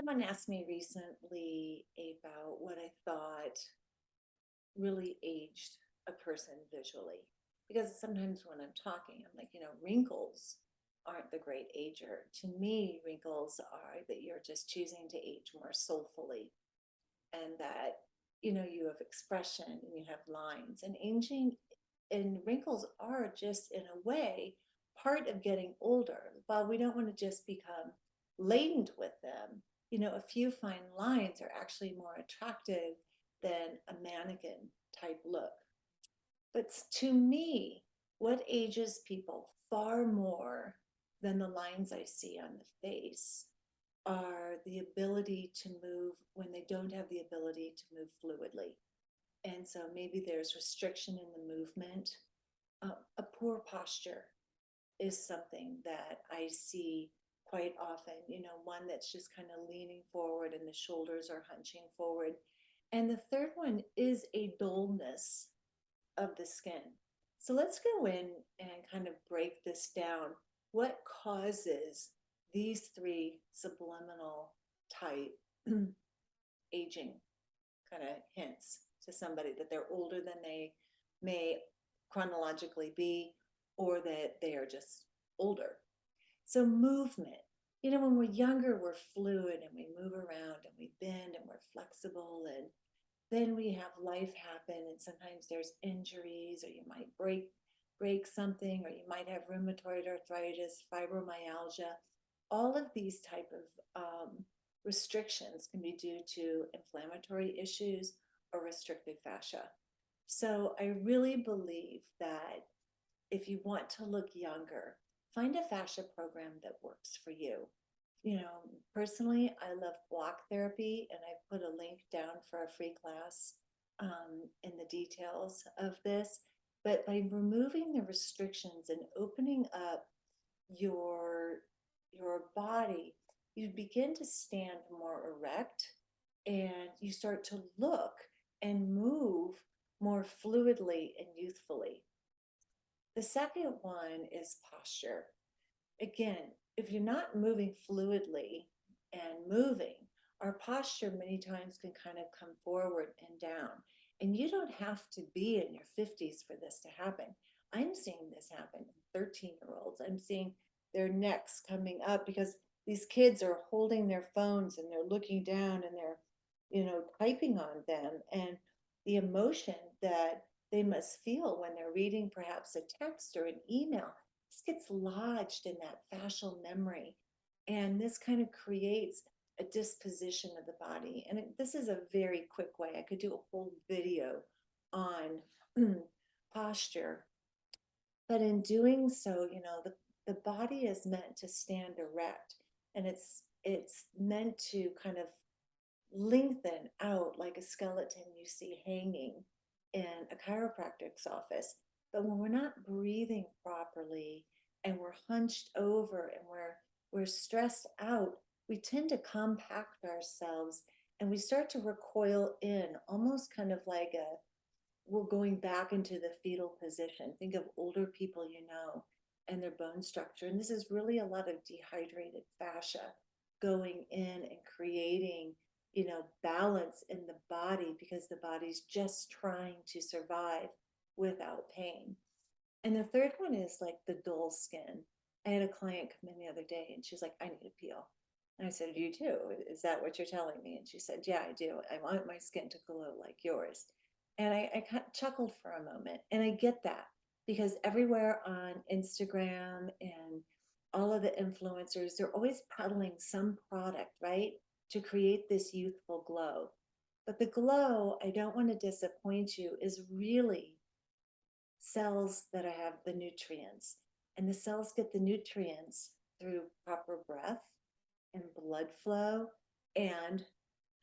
Someone asked me recently about what I thought really aged a person visually. Because sometimes when I'm talking, I'm like, wrinkles aren't the great ager. To me, wrinkles are that you're just choosing to age more soulfully and that, you have expression and you have lines. And aging and wrinkles are just, in a way, part of getting older. While we don't want to just become laden with them, a few fine lines are actually more attractive than a mannequin type look. But to me, what ages people far more than the lines I see on the face are the ability to move when they don't have the ability to move fluidly. And so maybe there's restriction in the movement. A poor posture is something that I see quite often, one that's just kind of leaning forward and the shoulders are hunching forward. And the third one is a dullness of the skin. So let's go in and kind of break this down. What causes these three subliminal type aging kind of hints to somebody that they're older than they may chronologically be, or that they are just older? So, movement. When we're younger, we're fluid and we move around and we bend and we're flexible, and then we have life happen, and sometimes there's injuries, or you might break something, or you might have rheumatoid arthritis, fibromyalgia. All of these type of restrictions can be due to inflammatory issues or restricted fascia. So I really believe that if you want to look younger, find a fascia program that works for you. Personally, I love block therapy, and I put a link down for a free class in the details of this. But by removing the restrictions and opening up your your body, you begin to stand more erect, and you start to look and move more fluidly and youthfully. The second one is posture. Again, if you're not moving fluidly and moving, our posture many times can kind of come forward and down. And you don't have to be in your 50s for this to happen. I'm seeing this happen in 13-year-olds. I'm seeing their necks coming up because these kids are holding their phones and they're looking down and they're, typing on them. And the emotion that they must feel when they're reading perhaps a text or an email, this gets lodged in that fascial memory. And this kind of creates a disposition of the body. And this is a very quick way. I could do a whole video on posture. But in doing so, the body is meant to stand erect, and it's meant to kind of lengthen out like a skeleton you see hanging in a chiropractic's office. But when we're not breathing properly and we're hunched over and we're stressed out, we tend to compact ourselves and we start to recoil in, almost kind of like we're going back into the fetal position. Think of older people, and their bone structure. And this is really a lot of dehydrated fascia going in and creating, balance in the body because the body's just trying to survive without pain. And the third one is like the dull skin. I had a client come in the other day and she's like, I need a peel. And I said, you too? Is that what you're telling me? And she said, yeah, I do. I want my skin to glow like yours. And I kind of chuckled for a moment. And I get that because everywhere on Instagram and all of the influencers, they're always peddling some product, right? To create this youthful glow. But the glow, I don't want to disappoint you, is really cells that have the nutrients. And the cells get the nutrients through proper breath and blood flow and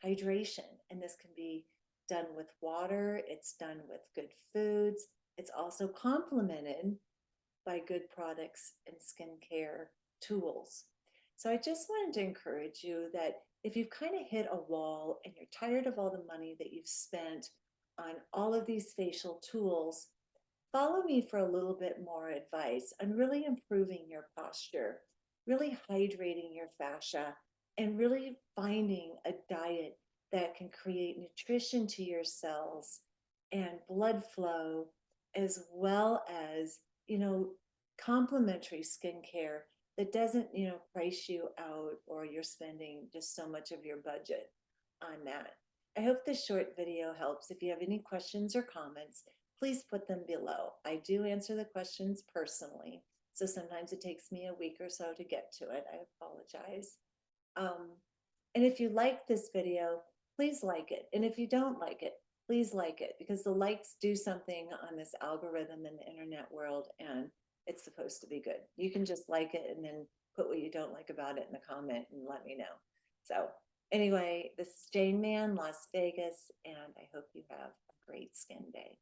hydration. And this can be done with water, it's done with good foods, it's also complemented by good products and skincare tools. So I just wanted to encourage you that if you've kind of hit a wall and you're tired of all the money that you've spent on all of these facial tools, follow me for a little bit more advice on really improving your posture, really hydrating your fascia, and really finding a diet that can create nutrition to your cells and blood flow, as well as, complementary skincare that doesn't, price you out or you're spending just so much of your budget on that. I hope this short video helps. If you have any questions or comments, please put them below. I do answer the questions personally, so sometimes it takes me a week or so to get to it. I apologize. Um, and if you like this video, please like it. And if you don't like it, please like it, because the likes do something on this algorithm in the internet world, and it's supposed to be good. You can just like it and then put what you don't like about it in the comment and let me know. So anyway, this is Jane Man, Las Vegas, and I hope you have a great skin day.